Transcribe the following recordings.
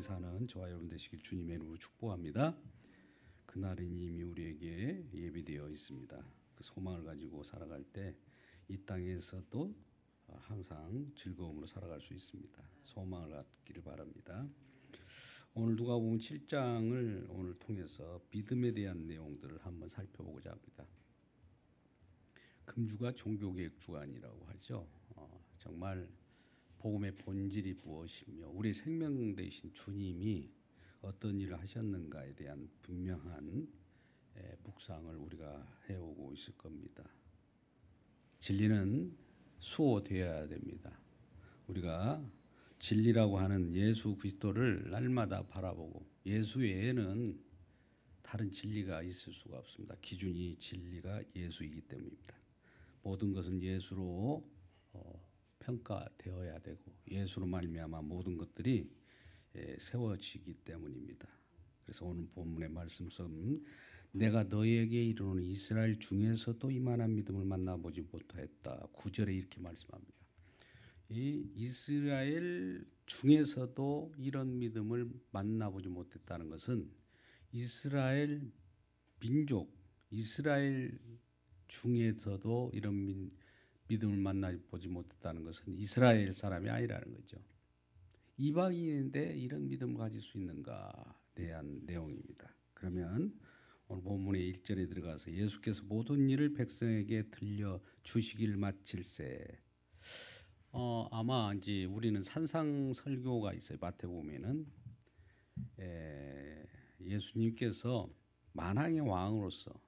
사는 저와 여러분 되시길 주님의 이름으로 축복합니다. 그날은 이미 우리에게 예비되어 있습니다. 그 소망을 가지고 살아갈 때 이 땅에서도 항상 즐거움으로 살아갈 수 있습니다. 소망을 갖기를 바랍니다. 오늘 누가복음 7장을 오늘 통해서 믿음에 대한 내용들을 한번 살펴보고자 합니다. 금주가 종교개혁 주간이라고 하죠. 정말 복음의 본질이 무엇이며 우리 생명 되신 주님이 어떤 일을 하셨는가에 대한 분명한 묵상을 우리가 해오고 있을 겁니다. 진리는 수호되어야 됩니다. 우리가 진리라고 하는 예수 그리스도를 날마다 바라보고 예수 외에는 다른 진리가 있을 수가 없습니다. 기준이 진리가 예수이기 때문입니다. 모든 것은 예수로 평가되어야 되고 예수로 말미암아 모든 것들이 세워지기 때문입니다. 그래서 오늘 본문의 말씀은 내가 너에게 이르노니 이스라엘 중에서도 이만한 믿음을 만나보지 못하였다. 9절에 이렇게 말씀합니다. 이 이스라엘 중에서도 이런 믿음을 만나보지 못했다는 것은 이스라엘 민족, 이스라엘 중에서도 이런 믿음을 만나보지 못했다는 것은 이스라엘 사람이 아니라는 거죠. 이방인인데 이런 믿음을 가질 수 있는가에 대한 내용입니다. 그러면 오늘 본문의 1절에 들어가서 예수께서 모든 일을 백성에게 들려주시길 마칠세. 아마 이제 우리는 산상 설교가 있어요. 마태복음에는 예수님께서 만왕의 왕으로서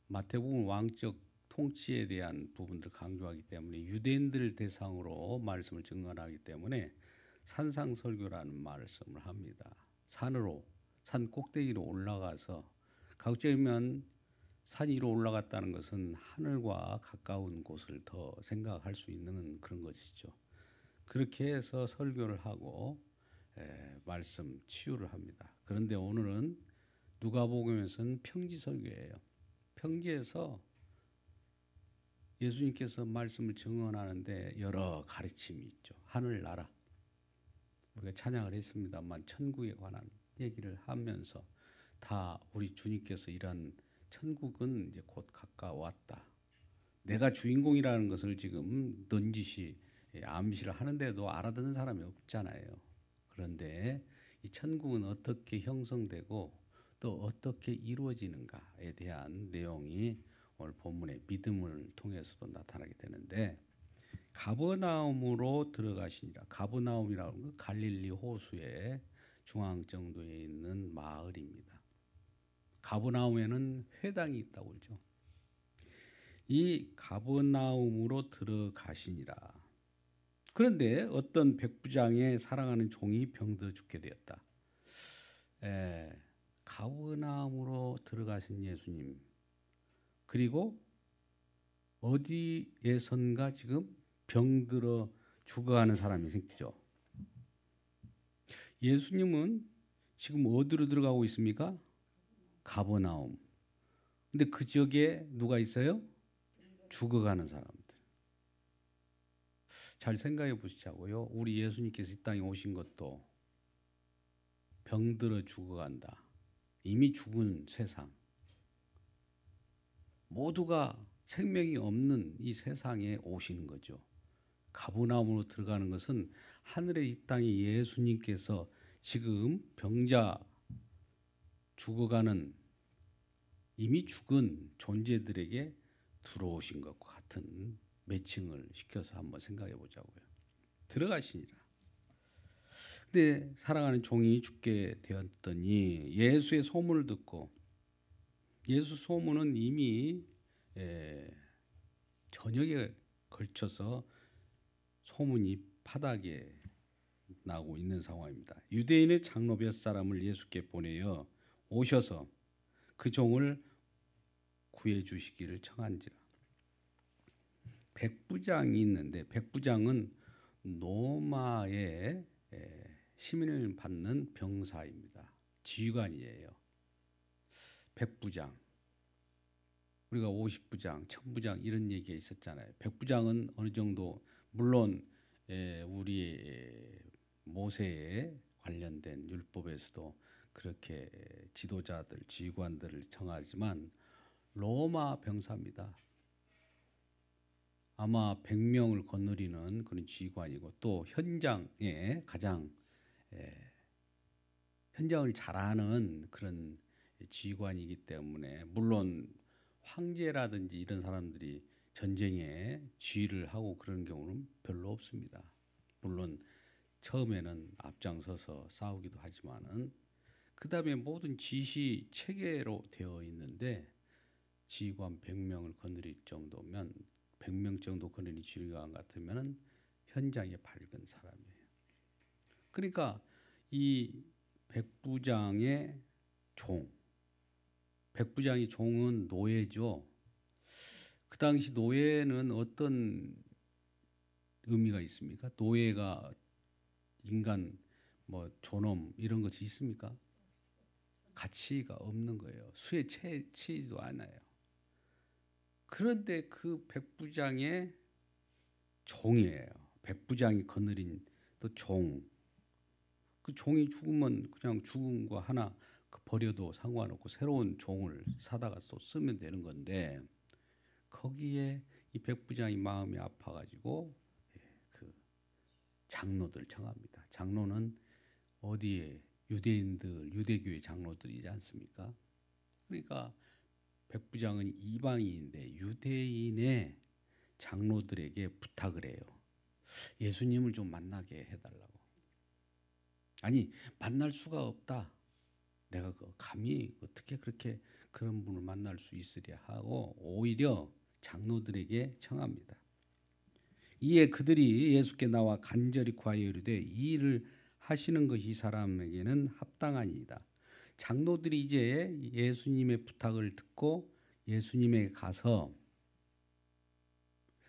마태복음 왕적 통치에 대한 부분들을 강조하기 때문에 유대인들을 대상으로 말씀을 증언하기 때문에 산상설교라는 말씀을 합니다. 산 꼭대기로 올라가서 가급적이면 산 위로 올라갔다는 것은 하늘과 가까운 곳을 더 생각할 수 있는 그런 것이죠. 그렇게 해서 설교를 하고 말씀 치유를 합니다. 그런데 오늘은 누가복음에서는 평지설교예요. 평지에서 예수님께서 말씀을 증언하는데 여러 가르침이 있죠. 하늘나라 우리가 찬양을 했습니다만 천국에 관한 얘기를 하면서 다 우리 주님께서 이런 천국은 이제 곧 가까웠다. 내가 주인공이라는 것을 지금 넌지시 암시를 하는데도 알아듣는 사람이 없잖아요. 그런데 이 천국은 어떻게 형성되고 또 어떻게 이루어지는가에 대한 내용이 오늘 본문의 믿음을 통해서도 나타나게 되는데 가버나움으로 들어가시니라. 가버나움이라는 건 갈릴리 호수의 중앙 정도에 있는 마을입니다. 가버나움에는 회당이 있다고 그러죠. 이 가버나움으로 들어가시니라. 그런데 어떤 백부장의 사랑하는 종이 병들어 죽게 되었다. 가버나움으로 들어가신 예수님. 그리고 어디에선가 지금 병들어 죽어가는 사람이 생기죠. 예수님은 지금 어디로 들어가고 있습니까? 가버나움. 근데 그 지역에 누가 있어요? 죽어가는 사람들. 잘 생각해 보시자고요. 우리 예수님께서 이 땅에 오신 것도 병들어 죽어간다. 이미 죽은 세상. 모두가 생명이 없는 이 세상에 오시는 거죠. 가버나움으로 들어가는 것은 하늘의 이 땅에 예수님께서 지금 병자 죽어가는 이미 죽은 존재들에게 들어오신 것과 같은 매칭을 시켜서 한번 생각해 보자고요. 들어가시니라. 근데 사랑하는 종이 죽게 되었더니 예수의 소문을 듣고 예수 소문은 이미 저녁에 걸쳐서 소문이 파닥에 나고 있는 상황입니다. 유대인의 장로 몇 사람을 예수께 보내어 오셔서 그 종을 구해 주시기를 청한지라. 백부장이 있는데 백부장은 로마의 시민을 받는 병사입니다. 지휘관이에요. 백부장. 우리가 50부장, 1000부장 이런 얘기가 있었잖아요. 백부장은 어느 정도 물론 우리 모세의 관련된 율법에서도 그렇게 지도자들, 지휘관들을 정하지만 로마 병사입니다. 아마 100명을 거느리는 그런 지휘관이고 또 현장에 가장 현장을 잘 아는 그런 지휘관이기 때문에 물론 황제라든지 이런 사람들이 전쟁에 지휘를 하고 그런 경우는 별로 없습니다. 물론 처음에는 앞장서서 싸우기도 하지만은 그 다음에 모든 지시 체계로 되어 있는데 지휘관 100명을 거느릴 정도면 100명 정도 거느린 지휘관 같으면은 현장에 밝은 사람이에요. 그러니까 이 백부장의 종, 백부장의 종은 노예죠. 그 당시 노예는 어떤 의미가 있습니까? 노예가 인간 뭐 존엄 이런 것이 있습니까? 가치가 없는 거예요. 수에 채지도 않아요. 그런데 그 백부장의 종이에요. 백부장이 거느린 또 종. 그 종이 죽으면 그냥 죽은 거 하나 버려도 상관없고 새로운 종을 사다가 또 쓰면 되는 건데 거기에 이 백부장이 마음이 아파가지고 그 장로들 청합니다. 장로는 어디에 유대인들, 유대교의 장로들이지 않습니까? 그러니까 백부장은 이방인인데 유대인의 장로들에게 부탁을 해요. 예수님을 좀 만나게 해달라고. 아니 만날 수가 없다. 내가 감히 어떻게 그렇게 그런 분을 만날 수 있으랴 하고 오히려 장로들에게 청합니다. 이에 그들이 예수께 나와 간절히 구하여 이르되 이 일을 하시는 것이 이 사람에게는 합당하니이다. 장로들이 이제 예수님의 부탁을 듣고 예수님에게 가서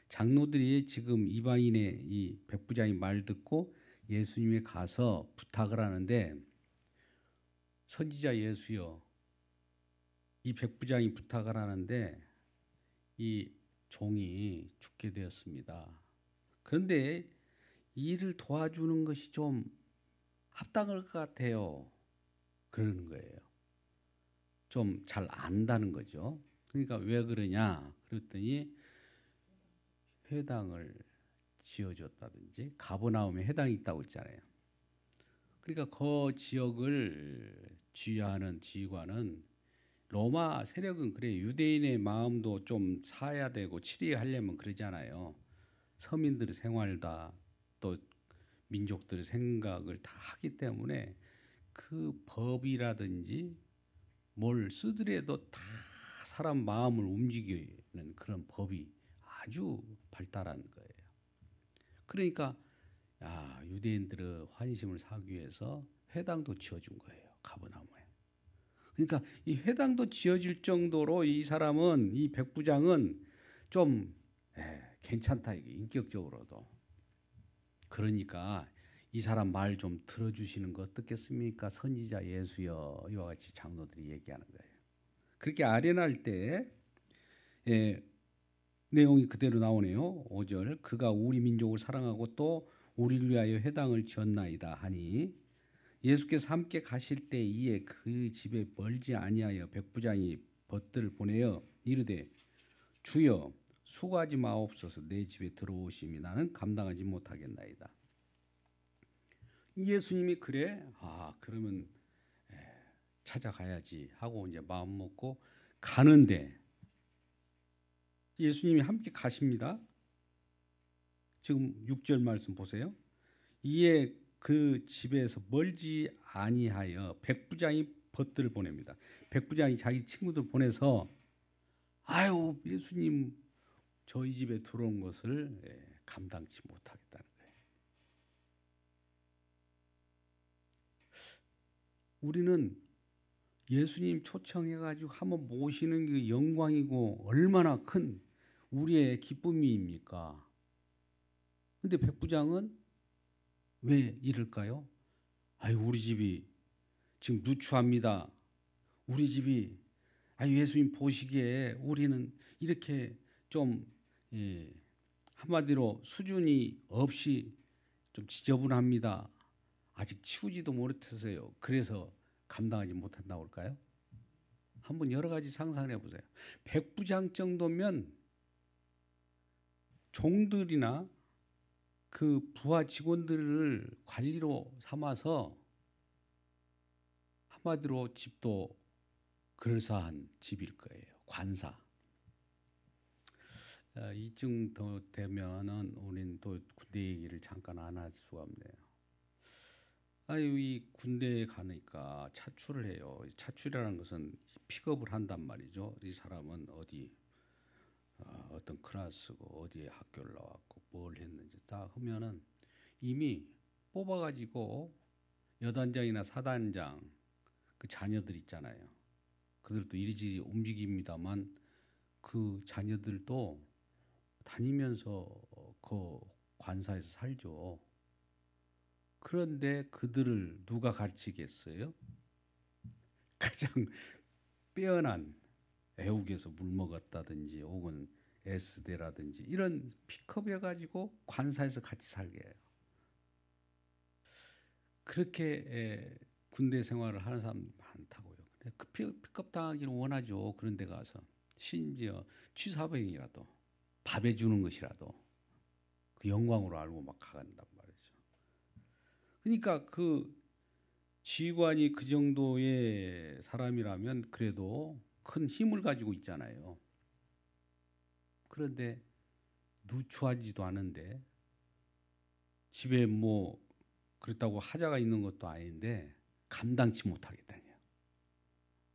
장로들이 지금 이방인의 이 백부장의 말 듣고 예수님에 가서 부탁을 하는데 선지자 예수여 이 백부장이 부탁을 하는데 이 종이 죽게 되었습니다. 그런데 이 일을 도와주는 것이 좀 합당할 것 같아요. 그러는 거예요. 좀 잘 안다는 거죠. 그러니까 왜 그러냐 그랬더니 회당을 지어줬다든지 가버나움에 회당이 있다고 했잖아요. 그러니까 그 지역을 지휘하는 지휘관은 로마 세력은 그래요. 유대인의 마음도 좀 사야 되고 치리하려면 그러잖아요. 서민들의 생활다 또 민족들의 생각을 다 하기 때문에 그 법이라든지 뭘 쓰더라도 다 사람 마음을 움직이는 그런 법이 아주 발달한 거예요. 그러니까 유대인들의 환심을 사기 위해서 회당도 지어준 거예요. 가버나움에. 그러니까 이 회당도 지어질 정도로 이 사람은 이 백부장은 좀 괜찮다 이게 인격적으로도. 그러니까 이 사람 말 좀 들어주시는 거 어떻겠습니까? 선지자 예수여 이와 같이 장로들이 얘기하는 거예요. 그렇게 아련할 때 내용이 그대로 나오네요. 5절 그가 우리 민족을 사랑하고 또 우리를 위하여 회당을 지었나이다 하니 예수께서 함께 가실 때 이에 그 집에 멀지 아니하여 백부장이 벗들을 보내어 이르되 주여 수고하지 마옵소서 내 집에 들어오심이 나는 감당하지 못하겠나이다. 예수님이 그래 그러면 찾아가야지 하고 이제 마음 먹고 가는데 예수님이 함께 가십니다. 지금 6절 말씀 보세요. 이에 그 집에서 멀지 아니하여 백부장이 벗들을 보냅니다. 백부장이 자기 친구들 보내서 아유 예수님 저희 집에 들어온 것을 감당치 못하겠다는 거예요. 우리는 예수님 초청해가지고 한번 모시는 게 영광이고 얼마나 큰 우리의 기쁨입니까? 근데 백부장은 왜 이럴까요? 우리 집이 지금 누추합니다. 우리 집이 예수님 보시기에 우리는 이렇게 좀 한마디로 수준이 없이 좀 지저분합니다. 아직 치우지도 못해서요. 그래서 감당하지 못한다고 할까요? 한번 여러 가지 상상을 해보세요. 백부장 정도면 종들이나 그 부하 직원들을 관리로 삼아서 한마디로 집도 그럴싸한 집일 거예요. 관사. 이쯤 더 되면은 우리는 또 군대 얘기를 잠깐 안 할 수가 없네요. 아유, 이 군대에 가니까 차출을 해요. 차출이라는 것은 픽업을 한단 말이죠. 이 사람은 어떤 클래스고 어디에 학교를 나왔고 뭘 했는지 딱 하면은 이미 뽑아가지고 여단장이나 사단장 그 자녀들 있잖아요. 그들도 이리저리 움직입니다만 그 자녀들도 다니면서 그 관사에서 살죠. 그런데 그들을 누가 가르치겠어요? 가장 빼어난 애국에서 물 먹었다든지 혹은 S대라든지 이런 픽업해 가지고 관사에서 같이 살게 해요. 그렇게 군대 생활을 하는 사람 많다고요. 근데 그 픽업 당하기는 원하죠. 그런 데 가서 심지어 취사병이라도 밥해 주는 것이라도 그 영광으로 알고 막 가간단 말이죠. 그러니까 그 지휘관이 그 정도의 사람이라면 그래도 큰 힘을 가지고 있잖아요. 그런데 누추하지도 않은데 집에 뭐 그렇다고 하자가 있는 것도 아닌데 감당치 못하겠다냐.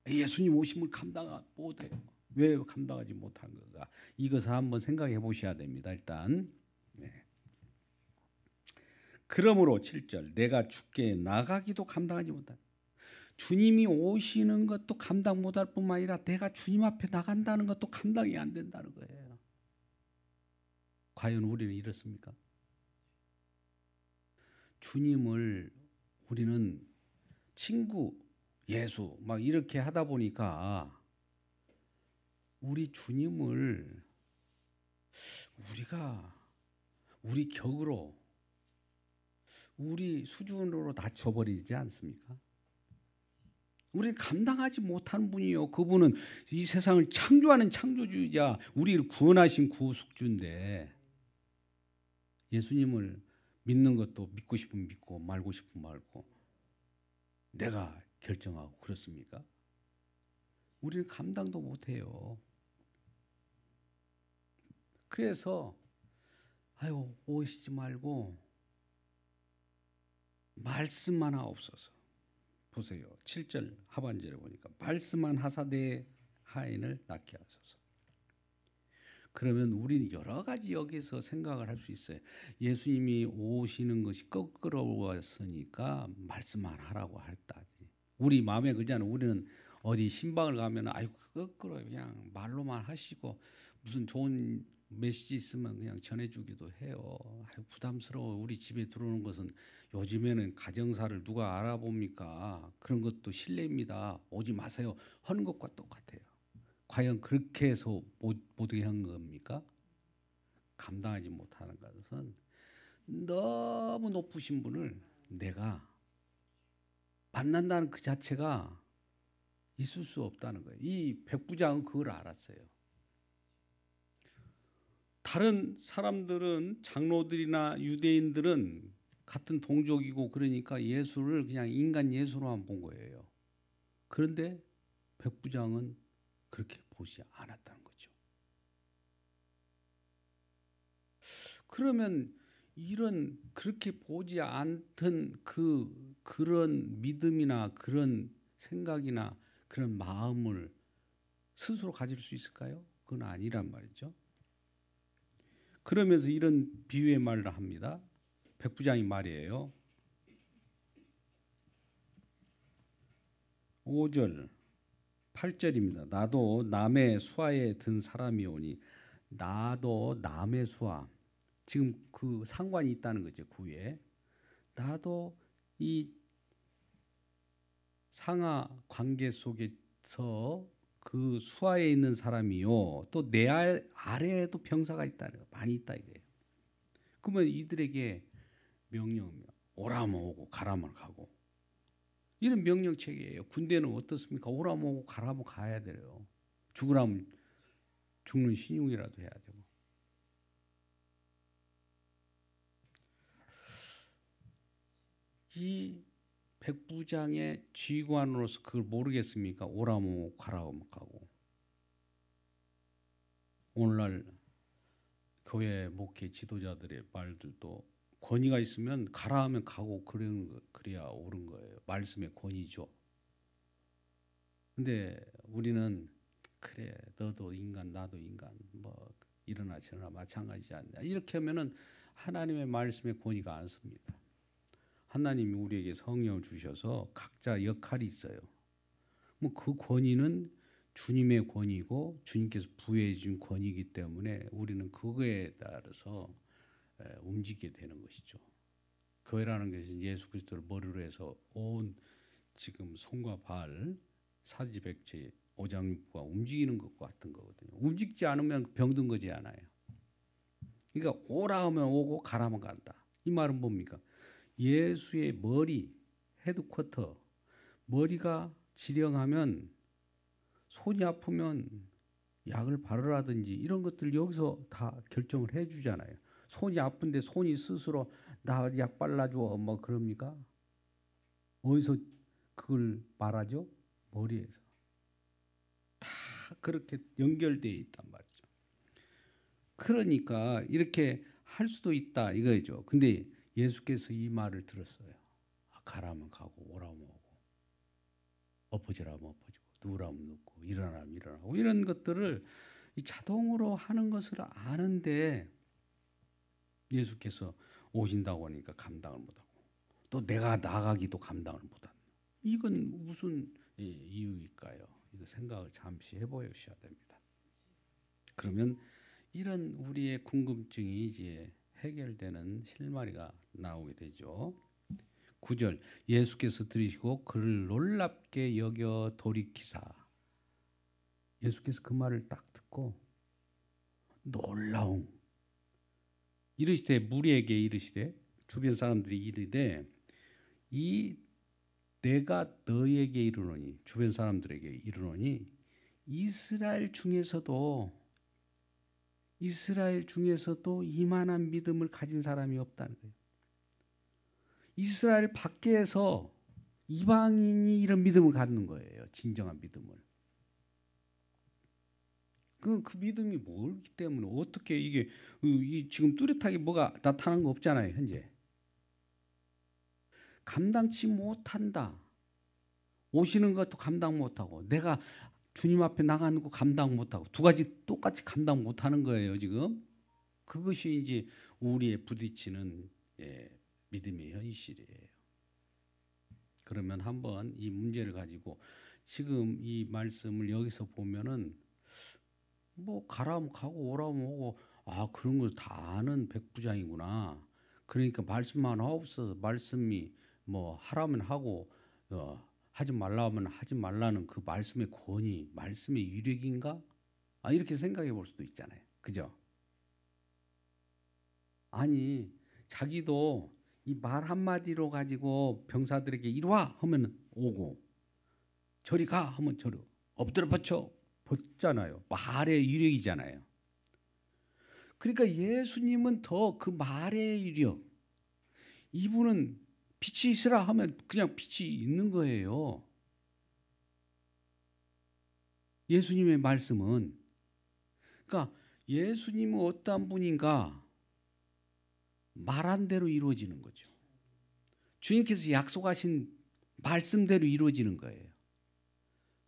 예수님 오심을 감당 못해요. 왜 감당하지 못한 건가? 이것을 한번 생각해 보셔야 됩니다. 일단 그러므로 7절 내가 주께 나가기도 감당하지 못한 주님이 오시는 것도 감당 못할 뿐만 아니라 내가 주님 앞에 나간다는 것도 감당이 안 된다는 거예요. 과연 우리는 이렇습니까? 주님을 우리는 친구, 예수 막 이렇게 하다 보니까 우리 주님을 우리가 우리 격으로 우리 수준으로 낮춰버리지 않습니까? 우리는 감당하지 못하는 분이요. 그분은 이 세상을 창조하는 창조주이자 우리를 구원하신 구속주인데 예수님을 믿는 것도 믿고 싶으면 믿고 말고 싶으면 말고 내가 결정하고 그렇습니까? 우리는 감당도 못해요. 그래서 아유 오시지 말고 말씀만 하옵소서. 보세요. 7절 하반절에 보니까 말씀만 하사 내 하인을 낫게 하소서. 그러면 우리는 여러 가지 여기서 생각을 할 수 있어요. 예수님이 오시는 것이 거꾸로웠으니까 말씀만 하라고 했다. 우리 마음에 그러지 않아요. 우리는 어디 신방을 가면 아이고 거꾸로 그냥 말로만 하시고 무슨 좋은 메시지 있으면 그냥 전해주기도 해요. 아이고 부담스러워. 우리 집에 들어오는 것은 요즘에는 가정사를 누가 알아봅니까? 그런 것도 실례입니다. 오지 마세요. 하는 것과 똑같아요. 과연 그렇게 해서 못 오게 한 겁니까? 감당하지 못하는 것은 너무 높으신 분을 내가 만난다는 그 자체가 있을 수 없다는 거예요. 이 백부장은 그걸 알았어요. 다른 사람들은 장로들이나 유대인들은 같은 동족이고 그러니까 예수를 그냥 인간 예수로만 본 거예요. 그런데 백부장은 그렇게 보지 않았다는 거죠. 그러면 이런 그렇게 보지 않던 그런 믿음이나 그런 생각이나 그런 마음을 스스로 가질 수 있을까요? 그건 아니란 말이죠. 그러면서 이런 비유의 말을 합니다. 백부장이 말이에요. 5절 8절입니다. 나도 남의 수하에 든 사람이오니 나도 남의 수하. 지금 그 상관이 있다는 거죠. 그 위에. 나도 이 상하 관계 속에서 그 수하에 있는 사람이요. 또 내 아래에도 병사가 있다는 거 많이 있다 이거예요. 그러면 이들에게 명령하며 오라면 오고 가라면 가고 이런 명령체계예요. 군대는 어떻습니까? 오라면 오고 가라면 가야 돼요. 죽으라면 죽는 신용이라도 해야 되고. 이 백부장의 지휘관으로서 그걸 모르겠습니까? 오라면 오고 가라면 가고. 오늘날 교회 목회 지도자들의 말들도 권위가 있으면 가라 하면 가고 그래야 옳은 거예요. 말씀의 권위죠. 근데 우리는 그래 너도 인간 나도 인간 뭐 이러나 저러나 마찬가지지 않냐 이렇게 하면은 하나님의 말씀의 권위가 안 씁니다. 하나님이 우리에게 성령을 주셔서 각자 역할이 있어요. 뭐 그 권위는 주님의 권위고 주님께서 부여해 준 권위이기 때문에 우리는 그거에 따라서 움직이게 되는 것이죠. 교회라는 것은 예수 그리스도를 머리로 해서 온 지금 손과 발 사지백체 오장육부가 움직이는 것과 같은 거거든요. 움직이지 않으면 병든 거지 않아요. 그러니까 오라 하면 오고 가라 하면 간다. 이 말은 뭡니까? 예수의 머리 헤드쿼터 머리가 지령하면 손이 아프면 약을 바르라든지 이런 것들 여기서 다 결정을 해주잖아요. 손이 아픈데 손이 스스로 나 약 발라줘 뭐 그럽니까? 어디서 그걸 말하죠? 머리에서. 다 그렇게 연결되어 있단 말이죠. 그러니까 이렇게 할 수도 있다 이거죠. 근데 예수께서 이 말을 들었어요. 가라면 가고 오라면 오고 엎어지라면 엎어지고 누우라면 눕고 일어나면 일어나고 이런 것들을 자동으로 하는 것을 아는데 예수께서 오신다고 하니까 감당을 못하고 또 내가 나가기도 감당을 못하는 이건 무슨 이유일까요? 이거 생각을 잠시 해보셔야 됩니다. 그러면 이런 우리의 궁금증이 이제 해결되는 실마리가 나오게 되죠. 9절 예수께서 들으시고 그를 놀랍게 여겨 돌이키사 예수께서 그 말을 딱 듣고 놀라움 이르시되 무리에게 이르시되 주변 사람들이 이르되 이 내가 너에게 이르노니 주변 사람들에게 이르노니 이스라엘 중에서도 이만한 믿음을 가진 사람이 없다는 거예요. 이스라엘 밖에서 이방인이 이런 믿음을 갖는 거예요. 진정한 믿음을. 그 믿음이 뭐기 때문에 어떻게 이게 지금 뚜렷하게 뭐가 나타난 거 없잖아요. 현재. 감당치 못한다. 오시는 것도 감당 못하고 내가 주님 앞에 나가는 거 감당 못하고 두 가지 똑같이 감당 못하는 거예요. 지금. 그것이 이제 우리의 부딪히는 믿음의 현실이에요. 그러면 한번 이 문제를 가지고 지금 이 말씀을 여기서 보면은 뭐 가라면 가고 오라면 오고 그런 걸 다 아는 백부장이구나. 그러니까 말씀만 없어서 말씀이 뭐 하라면 하고 하지 말라면 하지 말라는 그 말씀의 권위, 말씀의 유력인가? 이렇게 생각해 볼 수도 있잖아요. 그죠? 아니 자기도 이 말 한마디로 가지고 병사들에게 이리 와 하면 오고 저리 가 하면 저리 엎드려 벗잖아요. 말의 유력이잖아요. 그러니까 예수님은 더 그 말의 유력 이분은 빛이 있으라 하면 그냥 빛이 있는 거예요. 예수님의 말씀은 그러니까 예수님은 어떠한 분인가 말한 대로 이루어지는 거죠. 주님께서 약속하신 말씀대로 이루어지는 거예요.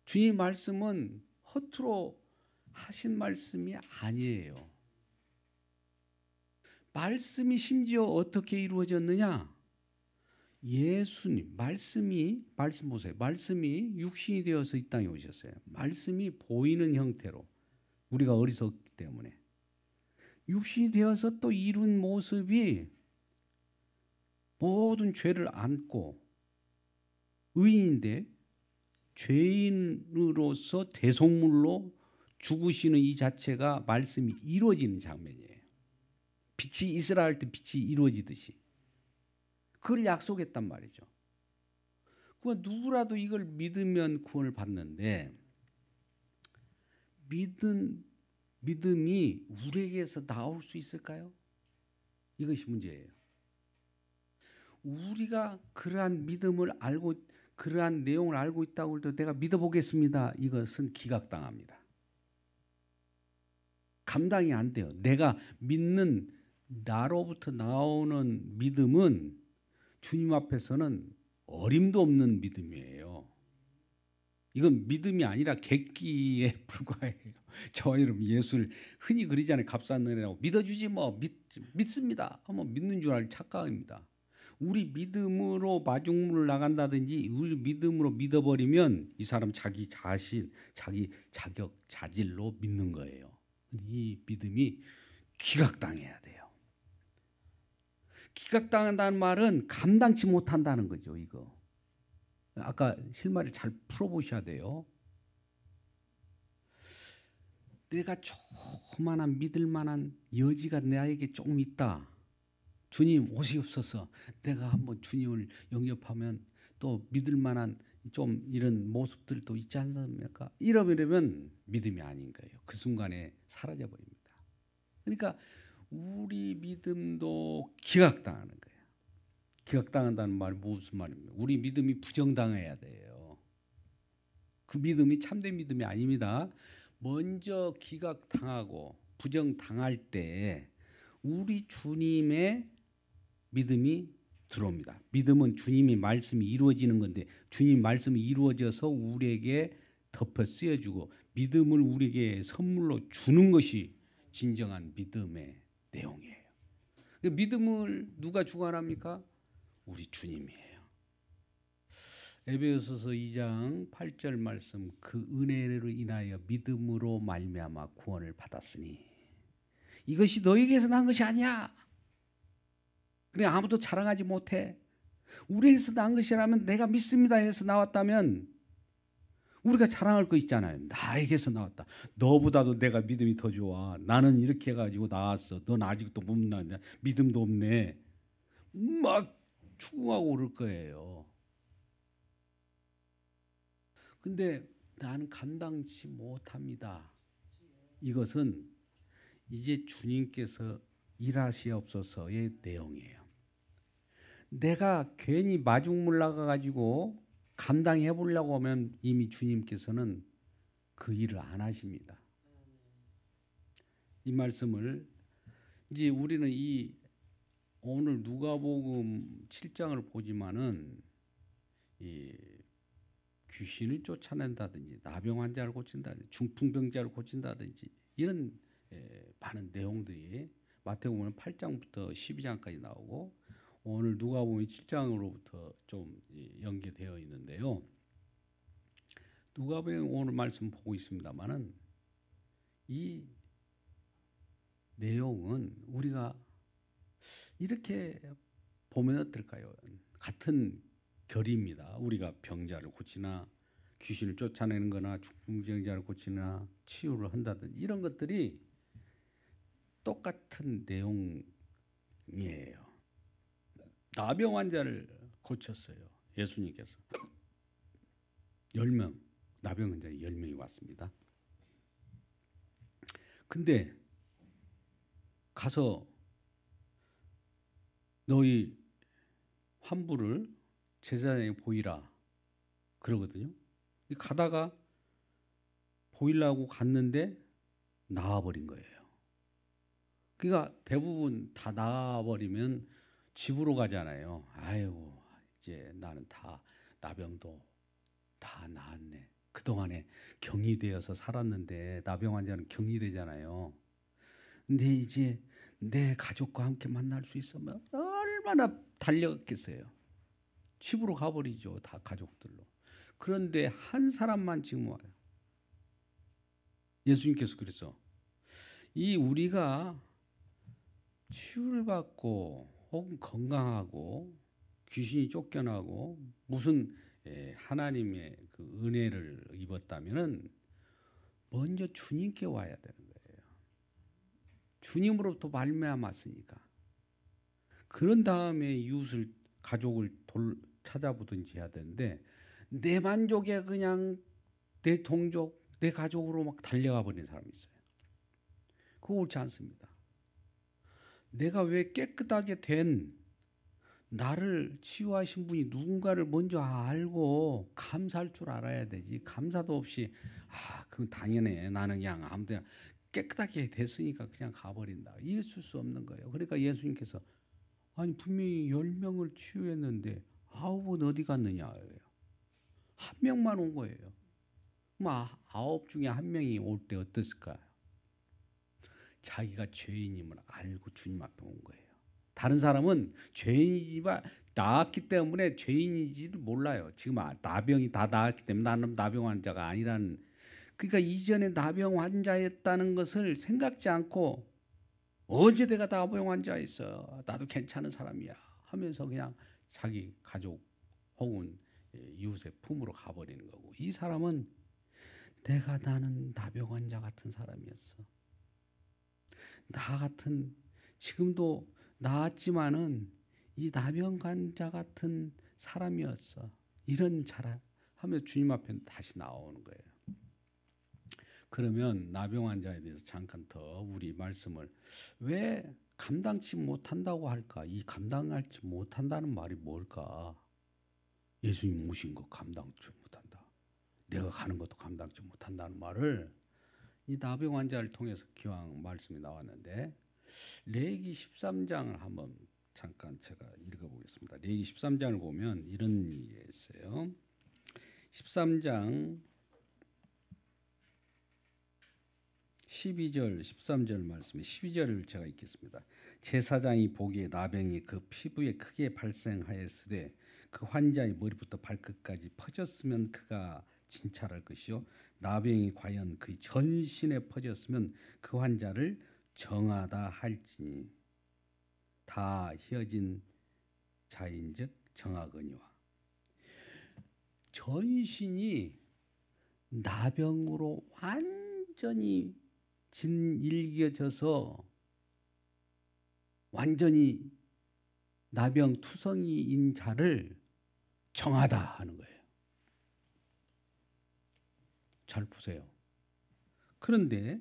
주님 말씀은 허투루 하신 말씀이 아니에요. 말씀이 심지어 어떻게 이루어졌느냐? 예수님 말씀 보세요. 말씀이 육신이 되어서 이 땅에 오셨어요. 말씀이 보이는 형태로 우리가 어리석기 때문에 육신이 되어서 또 이룬 모습이 모든 죄를 안고 의인인데 죄인으로서 대속물로 죽으시는 이 자체가 말씀이 이루어지는 장면이에요. 빛이 있으라 할 때 빛이 이루어지듯이. 그걸 약속했단 말이죠. 그 누구라도 이걸 믿으면 구원을 받는데 믿음이 우리에게서 나올 수 있을까요? 이것이 문제예요. 우리가 그러한 믿음을 알고 그러한 내용을 알고 있다고 해도 내가 믿어보겠습니다. 이것은 기각당합니다. 감당이 안 돼요. 내가 믿는 나로부터 나오는 믿음은 주님 앞에서는 어림도 없는 믿음이에요. 이건 믿음이 아니라 객기에 불과해요. 저 여러분 예수를 흔히 그러잖아요. 값싼 은혜라고 믿어주지 뭐 믿습니다. 한번 믿는 줄 알 착각입니다. 우리 믿음으로 마중물을 나간다든지 우리 믿음으로 믿어버리면 이 사람 자기 자신, 자기 자격, 자질로 믿는 거예요. 이 믿음이 기각당해야 돼요. 기각당한다는 말은 감당치 못한다는 거죠. 이거. 아까 실마리를 잘 풀어보셔야 돼요. 내가 조그만한 믿을 만한 여지가 나에게 조금 있다. 주님 오시옵소서. 내가 한번 주님을 영접하면 또 믿을 만한 좀 이런 모습들도 있지 않습니까? 이러면 믿음이 아닌 거예요. 그 순간에 사라져 버립니다. 그러니까 우리 믿음도 기각당하는 거예요. 기각당한다는 말이 무슨 말입니까? 우리 믿음이 부정당해야 돼요. 그 믿음이 참된 믿음이 아닙니다. 먼저 기각당하고 부정당할 때 우리 주님의 믿음이 들어옵니다. 믿음은 주님의 말씀이 이루어지는 건데 주님 말씀이 이루어져서 우리에게 덮어 쓰여주고 믿음을 우리에게 선물로 주는 것이 진정한 믿음의 내용이에요. 믿음을 누가 주관합니까? 우리 주님이에요. 에베소서 2장 8절 말씀 그 은혜로 인하여 믿음으로 말미암아 구원을 받았으니 이것이 너에게서 난 것이 아니야. 그래 아무도 자랑하지 못해. 우리에게서 난 것이라면 내가 믿습니다 해서 나왔다면 우리가 자랑할 거 있잖아요. 나에게서 나왔다. 너보다도 내가 믿음이 더 좋아. 나는 이렇게 해가지고 나왔어. 넌 아직도 못 나왔냐. 믿음도 없네. 막 추궁하고 오를 거예요. 근데 나는 감당치 못합니다. 이것은 이제 주님께서 일하시옵소서의 내용이에요. 내가 괜히 마중물 나가가지고 감당해 보려고 하면 이미 주님께서는 그 일을 안 하십니다. 이 말씀을 이제 우리는 이 오늘 누가복음 7장을 보지만은 이 귀신을 쫓아낸다든지 나병 환자를 고친다든지 중풍병자를 고친다든지 이런 많은 내용들이 마태복음 8장부터 12장까지 나오고 오늘 누가복음 7장으로부터 좀 연계되어 있는데요. 누가복음 오늘 말씀 보고 있습니다만은 이 내용은 우리가 이렇게 보면 어떨까요? 같은 결입니다. 우리가 병자를 고치나 귀신을 쫓아내는 거나 중풍병자를 고치나 치유를 한다든지 이런 것들이 똑같은 내용이에요. 나병 환자를 고쳤어요. 예수님께서 10명 나병 환자 10명이 왔습니다. 근데 가서 너희 환부를 제사장에 보이라 그러거든요. 가다가 보이려고 갔는데 나와버린 거예요. 그러니까 대부분 다 나와버리면 집으로 가잖아요. 아유 이제 나는 다 나병도 다 나았네. 그동안에 격리되어서 살았는데 나병 환자는 격리되잖아요. 근데 이제 내 가족과 함께 만날 수 있으면 얼마나 달려갔겠어요. 집으로 가버리죠. 다 가족들로. 그런데 한 사람만 지금 와요. 예수님께서 그래서 이 우리가 치유를 받고 혹은 건강하고 귀신이 쫓겨나고 무슨 하나님의 그 은혜를 입었다면은 먼저 주님께 와야 되는 거예요. 주님으로부터 말미암았으니까. 그런 다음에 이웃을 가족을 찾아보든지 해야 되는데 내 만족에 그냥 내 동족, 내 가족으로 막 달려가 버리는 사람이 있어요. 그거 옳지 않습니다. 내가 왜 깨끗하게 된 나를 치유하신 분이 누군가를 먼저 알고 감사할 줄 알아야 되지. 감사도 없이 그건 당연해. 나는 그냥 아무 데나 깨끗하게 됐으니까 그냥 가버린다. 이랬을 수 없는 거예요. 그러니까 예수님께서 아니 분명히 10명을 치유했는데 9은 어디 갔느냐예요. 한 명만 온 거예요. 그럼 9 중에 한 명이 올 때 어땠을까요? 자기가 죄인임을 알고 주님 앞에 온 거예요. 다른 사람은 죄인이지만 나았기 때문에 죄인인지를 몰라요. 지금 나병이 다 나았기 때문에 나는 나병 환자가 아니라는, 그러니까 이전에 나병 환자였다는 것을 생각지 않고 언제 내가 나병 환자였어, 나도 괜찮은 사람이야 하면서 그냥 자기 가족 혹은 이웃의 품으로 가버리는 거고, 이 사람은 나는 나병 환자 같은 사람이었어. 나 같은, 지금도 나았지만은 이 나병 환자 같은 사람이었어. 이런 자라 하면서 주님 앞에 다시 나오는 거예요. 그러면 나병 환자에 대해서 잠깐 더 우리 말씀을, 왜 감당치 못한다고 할까? 이 감당하지 못한다는 말이 뭘까? 예수님 오신 거 감당치 못한다. 내가 가는 것도 감당치 못한다는 말을 이 나병 환자를 통해서 기왕 말씀이 나왔는데, 레위기 13장을 한번 잠깐 제가 읽어보겠습니다. 레위기 13장을 보면 이런 얘기가 있어요. 13장 12절 13절 말씀에 12절을 제가 읽겠습니다. 제사장이 보기에 나병이 그 피부에 크게 발생하였으되 그 환자의 머리부터 발끝까지 퍼졌으면 그가 진찰할 것이요, 나병이 과연 그 전신에 퍼졌으면 그 환자를 정하다 할지니 다 휘어진 자인즉 정하거니와. 전신이 나병으로 완전히 진일겨져서 완전히 나병 투성이인 자를 정하다 하는 거예요. 잘 보세요. 그런데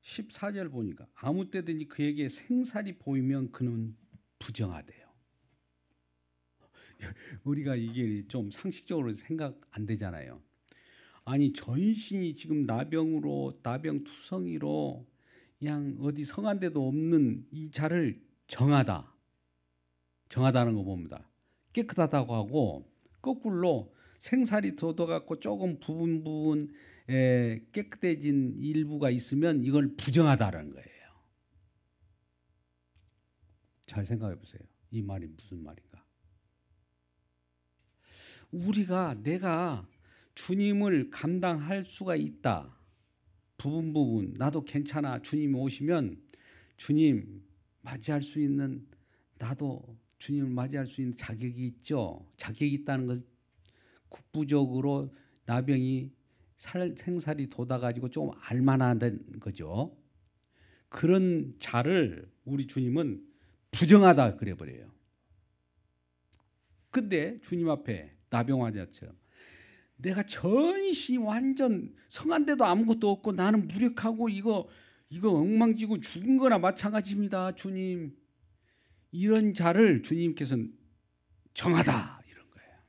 14절 보니까 아무 때든지 그에게 생살이 보이면 그는 부정하대요. 우리가 이게 좀 상식적으로 생각 안 되잖아요. 아니 전신이 지금 나병으로, 나병 투성이로 그냥 어디 성한 데도 없는 이 자를 정하다는 거 봅니다. 깨끗하다고 하고 거꾸로 생살이 돋아갖고 조금 부분 깨끗해진 일부가 있으면 이걸 부정하다라는 거예요. 잘 생각해 보세요. 이 말이 무슨 말인가? 내가 주님을 감당할 수가 있다. 부분 나도 괜찮아. 주님이 오시면 주님 맞이할 수 있는, 나도 주님을 맞이할 수 있는 자격이 있죠. 자격이 있다는 것, 국부적으로 나병이 생살이 돋아가지고 좀 알만하다는 거죠. 그런 자를 우리 주님은 부정하다 그래버려요. 근데 주님 앞에 나병 환자처럼 내가 전신이 완전 성한 데도 아무것도 없고 나는 무력하고 이거 엉망지고 죽은 거나 마찬가지입니다. 주님, 이런 자를 주님께서는 정하다 이런 거예요.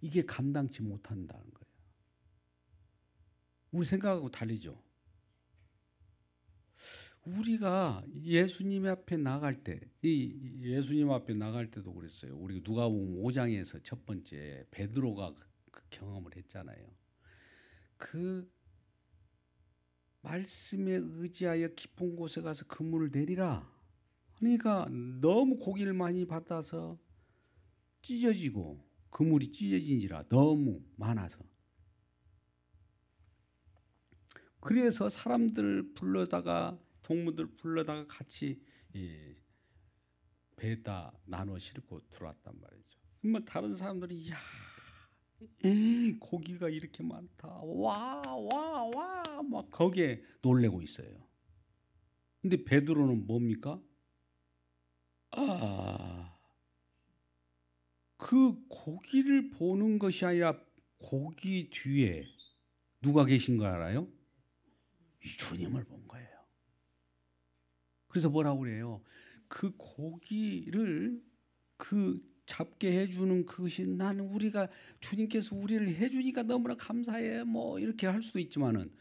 이게 감당치 못한다는 거예요. 우리 생각하고 다르죠. 우리가 예수님 앞에 나갈 때, 이 예수님 앞에 나갈 때도 그랬어요. 우리 누가복음 5장에서 첫 번째 베드로가 그 경험을 했잖아요. 그 말씀에 의지하여 깊은 곳에 가서 그물을 내리라. 그러니까 너무 고기를 많이 받아서 찢어지고 그물이 찢어진지라 너무 많아서. 그래서 사람들 불러다가 동무들 불러다가 같이 배에다 나눠 싣고 들어왔단 말이죠. 그러면 다른 사람들이 야, 고기가 이렇게 많다. 와 막 거기에 놀래고 있어요. 근데 베드로는 뭡니까? 그 고기를 보는 것이 아니라 고기 뒤에 누가 계신 거 알아요? 주님을 본 거예요. 그래서 뭐라고 그래요? 그 고기를 잡게 해주는 그것이 나는 우리가 주님께서 우리를 해주니까 너무나 감사해 뭐 이렇게 할 수도 있지만은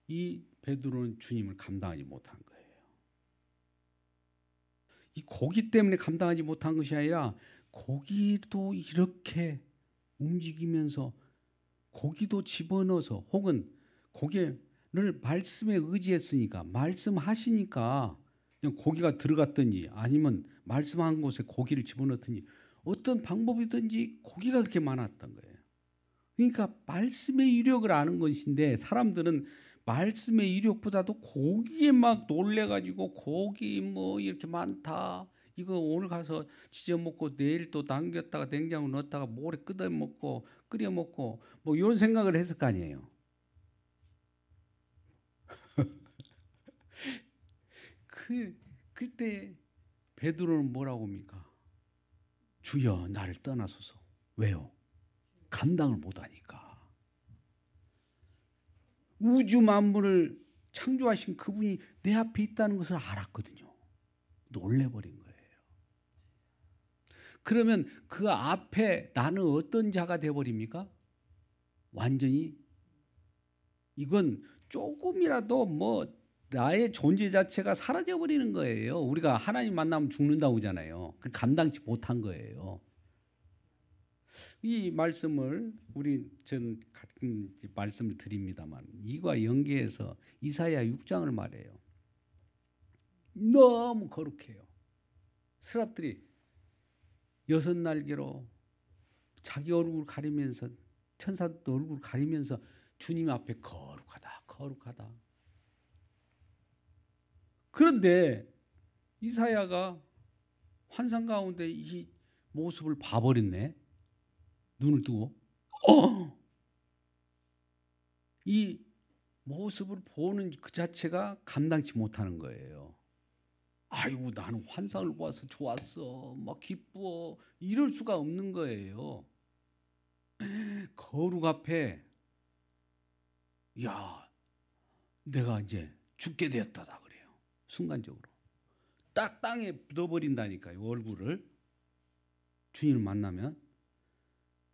이 베드로는 주님을 감당하지 못한 거예요. 이 고기 때문에 감당하지 못한 것이 아니라 고기도 이렇게 움직이면서 고기도 집어넣어서 혹은 고기를 말씀에 의지했으니까 말씀하시니까 그냥 고기가 들어갔든지 아니면 말씀한 곳에 고기를 집어넣든지 어떤 방법이든지 고기가 그렇게 많았던 거예요. 그러니까 말씀의 위력을 아는 것인데 사람들은 말씀의 위력보다도 고기에 막 놀래가지고 고기 뭐 이렇게 많다. 이거 오늘 가서 지져 먹고 내일 또 남겼다가 냉장고 넣었다가 모레 끓여 먹고 뭐 이런 생각을 했을 거 아니에요. 그때 베드로는 뭐라고 합니까? 주여 나를 떠나소서. 왜요? 감당을 못하니까. 우주 만물을 창조하신 그분이 내 앞에 있다는 것을 알았거든요. 놀래버린 거예요. 그러면 그 앞에 나는 어떤 자가 되어버립니까? 완전히 이건 조금이라도 뭐 나의 존재 자체가 사라져버리는 거예요. 우리가 하나님 만나면 죽는다고 하잖아요. 감당치 못한 거예요. 이 말씀을 전 가끔 말씀을 드립니다만 이와 연계해서 이사야 6장을 말해요. 너무 거룩해요. 스랍들이 6날개로 자기 얼굴 가리면서 천사들 얼굴 가리면서 주님 앞에 거룩하다 거룩하다. 그런데 이사야가 환상 가운데 이 모습을 봐버렸네. 눈을 뜨고 이 모습을 보는 그 자체가 감당치 못하는 거예요. 아이고 나는 환상을 보아서 좋았어 막 기뻐 이럴 수가 없는 거예요. 거룩 앞에 야 내가 이제 죽게 되었다다 그래요. 순간적으로 딱 땅에 묻어버린다니까요. 얼굴을 주님을 만나면.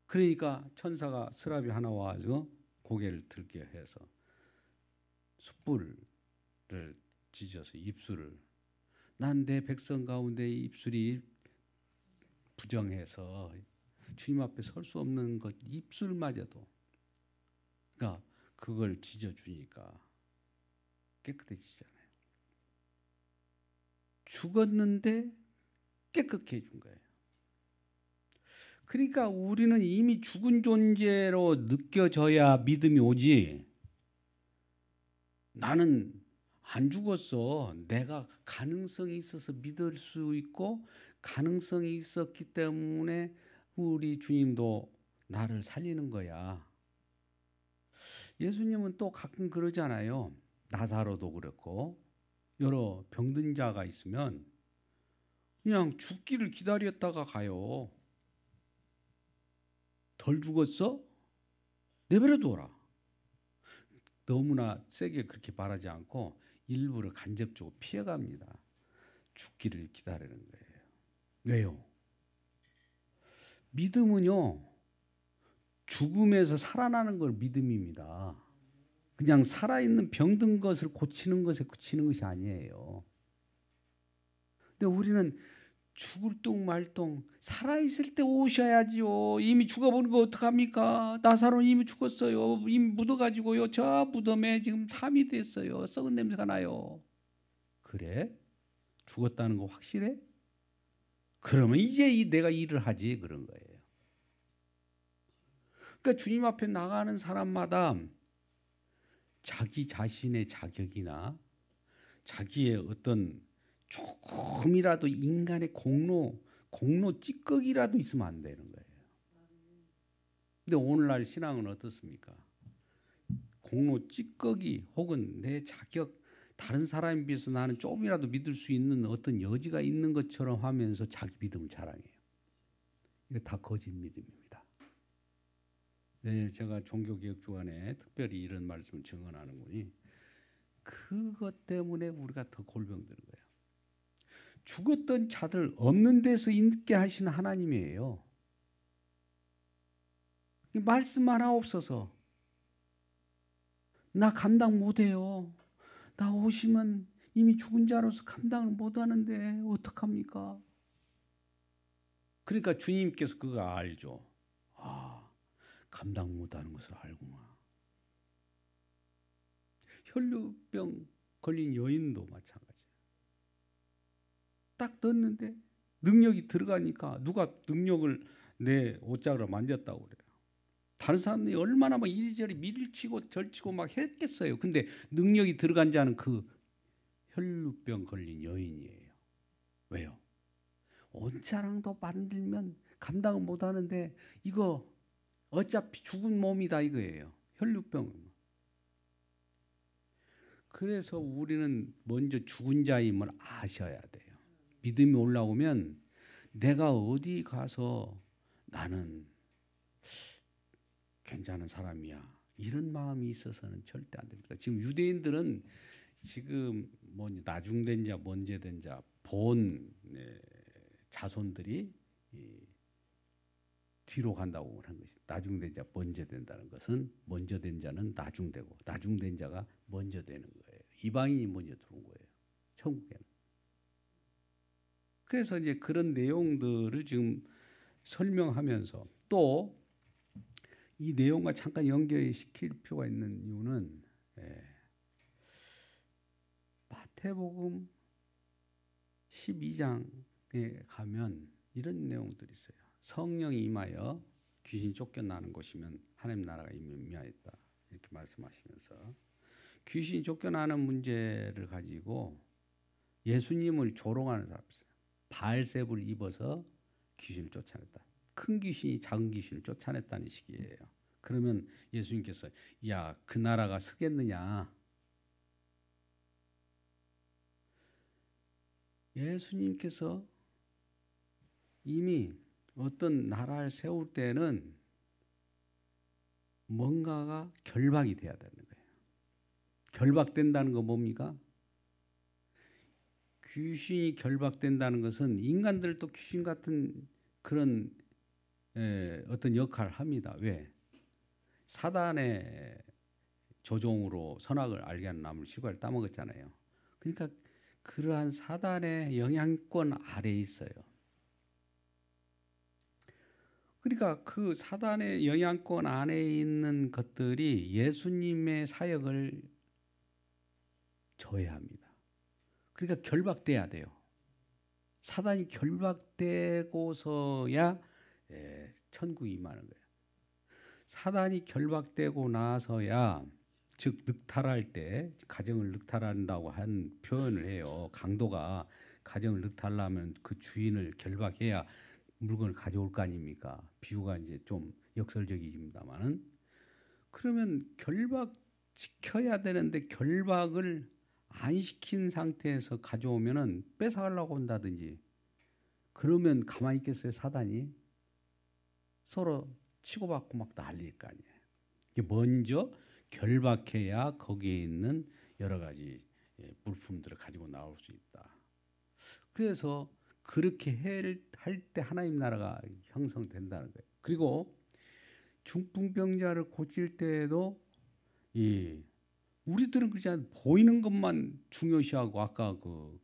그러니까 천사가 스랍이 하나 와서 고개를 들게 해서 숯불을 지져서 입술을 난 내 백성 가운데 입술이 부정해서 주님 앞에 설 수 없는 것 입술마저도 그러니까 그걸 지져주니까 깨끗해지잖아요. 죽었는데 깨끗해 준 거예요. 그러니까 우리는 이미 죽은 존재로 느껴져야 믿음이 오지. 나는 안 죽었어. 내가 가능성이 있어서 믿을 수 있고 가능성이 있었기 때문에 우리 주님도 나를 살리는 거야. 예수님은 또 가끔 그러잖아요. 나사로도 그랬고 여러 병든 자가 있으면 그냥 죽기를 기다렸다가 가요. 덜 죽었어? 내버려 둬라. 너무나 세게 그렇게 말하지 않고 일부러 간접적으로 피해갑니다. 죽기를 기다리는 거예요. 왜요? 믿음은요. 죽음에서 살아나는 걸 믿음입니다. 그냥 살아있는 병든 것을 고치는 것에 그치는 것이 아니에요. 근데 우리는 죽을 뚱 말뚱 살아있을 때 오셔야지요. 이미 죽어버린 거 어떡합니까? 나사로는 이미 죽었어요. 이미 묻어가지고요. 저 무덤에 지금 3이 됐어요. 썩은 냄새가 나요. 그래? 죽었다는 거 확실해? 그러면 이제 내가 일을 하지 그런 거예요. 그러니까 주님 앞에 나가는 사람마다 자기 자신의 자격이나 자기의 어떤 조금이라도 인간의 공로 찌꺼기라도 있으면 안 되는 거예요. 근데 오늘날 신앙은 어떻습니까? 공로 찌꺼기 혹은 내 자격 다른 사람에 비해서 나는 조금이라도 믿을 수 있는 어떤 여지가 있는 것처럼 하면서 자기 믿음을 자랑해요. 이거 다 거짓 믿음입니다. 네, 제가 종교개혁 주간에 특별히 이런 말씀을 증언하는 거니 그것 때문에 우리가 더 골병드는 거예요. 죽었던 자들 없는 데서 있게 하시는 하나님이에요. 말씀 하나없어서 나 감당 못해요. 나 오시면 이미 죽은 자로서 감당을 못하는데 어떡합니까? 그러니까 주님께서 그거 알죠. 아, 감당 못하는 것을 알구나. 혈루병 걸린 여인도 마찬가지예요. 딱 넣었는데 능력이 들어가니까 누가 능력을 내 옷자락을 만졌다고 그래요. 다른 사람들이 얼마나 막 이리저리 밀치고 절치고 막 했겠어요. 근데 능력이 들어간 자는 그 혈루병 걸린 여인이에요. 왜요? 옷자락도 만들면 감당을 못하는데 이거 어차피 죽은 몸이다 이거예요. 혈루병. 그래서 우리는 먼저 죽은 자임을 아셔야 돼요. 믿음이 올라오면 내가 어디 가서 나는 괜찮은 사람이야. 이런 마음이 있어서는 절대 안 됩니다. 지금 유대인들은 지금 뭐 나중된 자, 먼저된 자, 본 자손들이 뒤로 간다고 하는 것이 나중된 자, 먼저 된다는 것은 먼저 된 자는 나중되고 나중된 자가 먼저 되는 거예요. 이방인이 먼저 들어온 거예요. 천국에는. 그래서 이제 그런 내용들을 지금 설명하면서 또 이 내용과 잠깐 연결시킬 필요가 있는 이유는 마태복음 12장에 가면 이런 내용들이 있어요. 성령이 임하여 귀신 쫓겨나는 곳이면 하나님 나라가 이미 임하였다. 이렇게 말씀하시면서 귀신이 쫓겨나는 문제를 가지고 예수님을 조롱하는 사람이 있어요. 바알세불을 입어서 귀신을 쫓아냈다. 큰 귀신이 작은 귀신을 쫓아냈다는 식이에요. 그러면 예수님께서 야, 그 나라가 서겠느냐. 예수님께서 이미 어떤 나라를 세울 때는 뭔가가 결박이 돼야 되는 거예요. 결박된다는 건 뭡니까? 귀신이 결박된다는 것은 인간들도 귀신 같은 그런 어떤 역할을 합니다. 왜? 사단의 조종으로 선악을 알게 하는 나무를 시과를 따먹었잖아요. 그러니까 그러한 사단의 영향권 아래에 있어요. 그러니까 그 사단의 영향권 안에 있는 것들이 예수님의 사역을 저해합니다. 그러니까 결박돼야 돼요. 사단이 결박되고서야 천국이 임하는 거예요. 사단이 결박되고 나서야 즉 늑탈할 때 가정을 늑탈한다고 한 표현을 해요. 강도가 가정을 늑탈하면 그 주인을 결박해야 물건을 가져올 거 아닙니까? 비유가 이제 좀 역설적입니다만은 그러면 결박시켜야 되는데 결박을 안 시킨 상태에서 가져오면은 뺏어가려고 한다든지 그러면 가만히 있겠어요? 사단이 서로 치고받고 막 난리일 거 아니에요. 먼저 결박해야 거기에 있는 여러 가지 물품들을 가지고 나올 수 있다. 그래서 그렇게 할 때 하나님 나라가 형성된다는 거예요. 그리고 중풍병자를 고칠 때에도 우리들은 그렇지 않아요. 보이는 것만 중요시하고 아까 그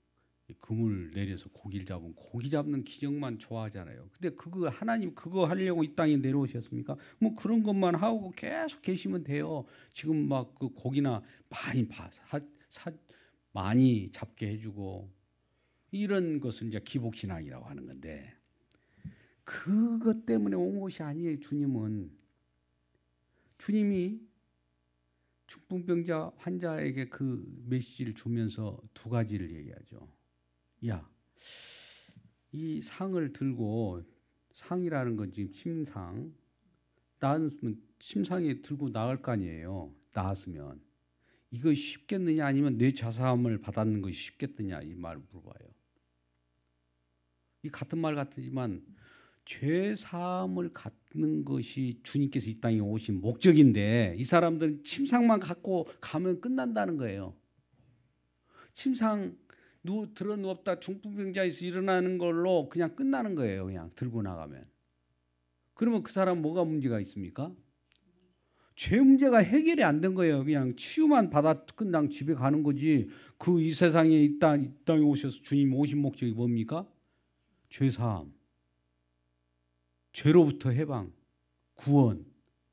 금을 내려서 고기를 잡은 고기 잡는 기적만 좋아하잖아요. 근데 그거 하나님 그거 하려고 이 땅에 내려오셨습니까? 뭐 그런 것만 하고 계속 계시면 돼요. 지금 막 그 고기나 많이 잡게 해주고 이런 것을 이제 기복신앙이라고 하는 건데 그것 때문에 온 것이 아니에요. 주님이 중풍병자 환자에게 그 메시지를 주면서 두 가지를 얘기하죠. 야, 이 상을 들고 상이라는 건 지금 침상 나았으면 침상에 들고 나갈 거 아니에요. 나았으면 이거 쉽겠느냐 아니면 뇌 죄사함을 받았는 것이 쉽겠느냐 이 말을 물어봐요. 이 같은 말 같지만 죄사함을 갖는 것이 주님께서 이 땅에 오신 목적인데 이 사람들은 침상만 갖고 가면 끝난다는 거예요. 침상 들어 누웠다 중풍병자에서 일어나는 걸로 그냥 끝나는 거예요. 그냥 들고 나가면. 그러면 그 사람 뭐가 문제가 있습니까? 죄 문제가 해결이 안 된 거예요. 그냥 치유만 받아 끝나고 집에 가는 거지. 그 이 세상에 이 땅에 오셔서 주님 오신 목적이 뭡니까? 죄사함, 죄로부터 해방, 구원,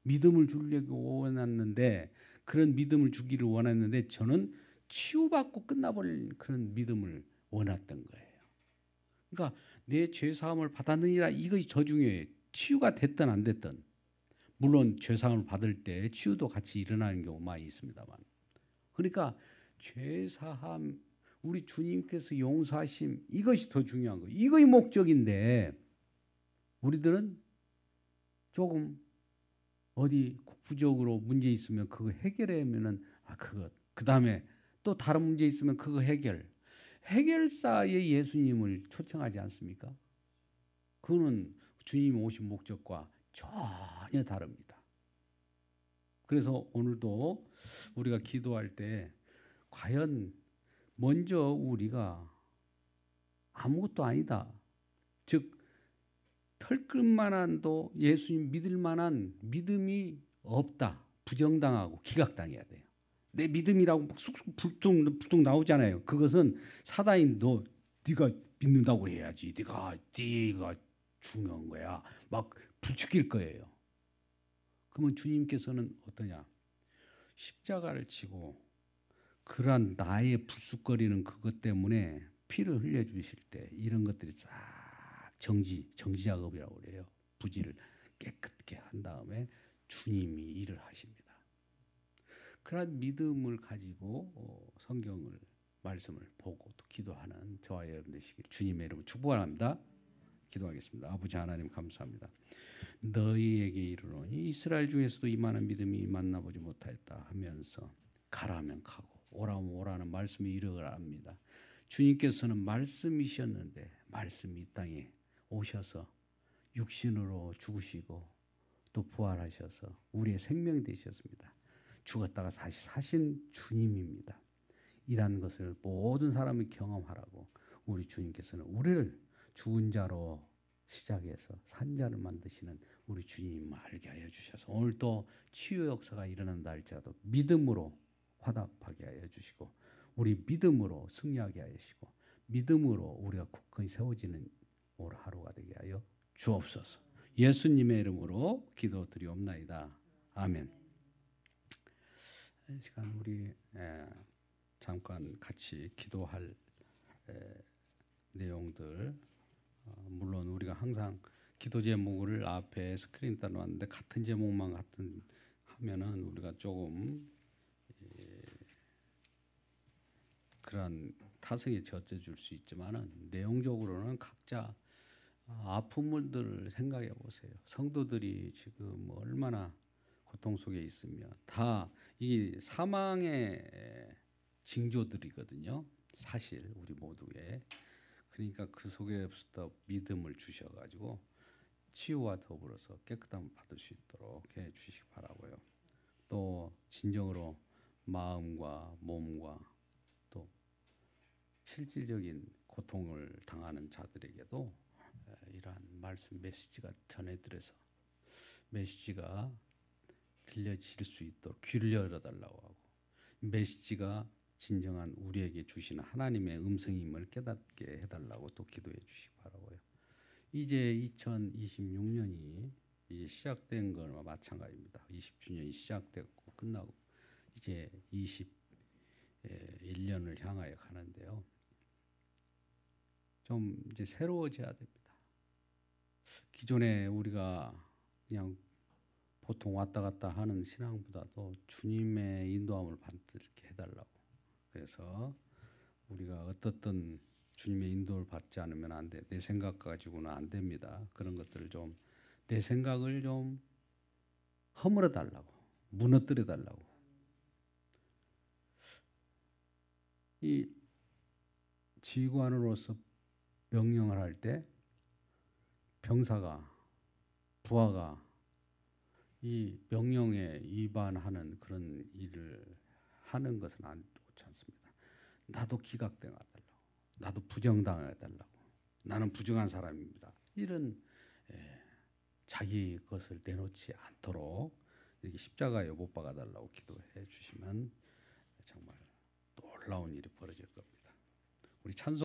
믿음을 주려고 원했는데 그런 믿음을 주기를 원했는데 저는 치유받고 끝나버릴 그런 믿음을 원했던 거예요. 그러니까 내 죄사함을 받았느니라 이것이 더 중요해요. 치유가 됐든 안 됐든. 물론 죄사함을 받을 때 치유도 같이 일어나는 경우 많이 있습니다만. 그러니까 죄사함, 우리 주님께서 용서하심 이것이 더 중요한 거예요. 이것이 목적인데 우리들은 조금 어디 국부적으로 문제 있으면 그거 해결하면은 그것 그 다음에 또 다른 문제 있으면 그거 해결사의 예수님을 초청하지 않습니까? 그거는 주님 오신 목적과 전혀 다릅니다. 그래서 오늘도 우리가 기도할 때 과연 먼저 우리가 아무것도 아니다. 즉 털끝만한도 예수님 믿을 만한 믿음이 없다. 부정당하고 기각당해야 돼요. 내 믿음이라고 쑥쑥 불뚝 나오잖아요. 그것은 사단이 네가 믿는다고 해야지. 네가 중요한 거야. 막 부추길 거예요. 그러면 주님께서는 어떠냐? 십자가를 지고 그러한 나의 불쑥거리는 그것 때문에 피를 흘려주실 때 이런 것들이 싹 정지 작업이라고 그래요. 부지를 깨끗게 한 다음에 주님이 일을 하십니다. 그런 믿음을 가지고 성경을 말씀을 보고 또 기도하는 저와 여러분 되시길 주님의 이름으로 축복합니다. 기도하겠습니다. 아버지 하나님 감사합니다. 너희에게 이르노니 이스라엘 중에서도 이만한 믿음이 만나보지 못하였다 하면서 가라면 가고 오라면 오라는 말씀이 이르랍니다. 주님께서는 말씀이셨는데 말씀이 이 땅에 오셔서 육신으로 죽으시고 또 부활하셔서 우리의 생명이 되셨습니다. 죽었다가 다시 사신 주님입니다. 이라는 것을 모든 사람이 경험하라고 우리 주님께서는 우리를 죽은 자로 시작해서 산 자를 만드시는 우리 주님을 알게 하여 주셔서 오늘 또 치유 역사가 일어난다 할지라도 믿음으로 화답하게 하여 주시고 우리 믿음으로 승리하게 하여 주시고 믿음으로 우리가 굳건히 세워지는 오늘 하루가 되게 하여 주옵소서. 예수님의 이름으로 기도드리옵나이다. 아멘. 이 시간 우리 잠깐 같이 기도할 내용들 물론 우리가 항상 기도 제목을 앞에 스크린 따라 놨는데 같은 제목만 하면은 우리가 조금 그런 타성에 젖어줄 수 있지만은 내용적으로는 각자 아픔들을 생각해 보세요. 성도들이 지금 얼마나 고통 속에 있으며 다 이 사망의 징조들이거든요. 사실 우리 모두에. 그러니까 그 속에서도 믿음을 주셔가지고 치유와 더불어서 깨끗함을 받을 수 있도록 해 주시기 바라고요. 또 진정으로 마음과 몸과 또 실질적인 고통을 당하는 자들에게도 이러한 말씀 메시지가 전해드려서 메시지가 들려질 수 있도록 귀를 열어달라고 하고 메시지가 진정한 우리에게 주시는 하나님의 음성임을 깨닫게 해달라고 또 기도해 주시기 바라고요. 이제 2026년이 이제 시작된 거나 마찬가지입니다. 20주년이 시작됐고 끝나고 이제 21년을 향하여 가는데요. 좀 이제 새로워져야 됩니다. 기존에 우리가 그냥 보통 왔다 갔다 하는 신앙보다도 주님의 인도함을 받게 해달라고. 그래서 우리가 어떻든 주님의 인도를 받지 않으면 안 돼. 내 생각 가지고는 안 됩니다. 그런 것들을 좀 내 생각을 좀 허물어 달라고, 무너뜨려 달라고. 이 지휘관으로서 명령을 할 때 병사가 부하가 이 명령에 위반하는 그런 일을 하는 것은 좋지 않습니다. 나도 기각당해달라고, 나도 부정당해달라고, 나는 부정한 사람입니다. 이런 자기 것을 내놓지 않도록 이렇게 십자가에 못 박아달라고 기도해 주시면 정말 놀라운 일이 벌어질 겁니다. 우리 찬송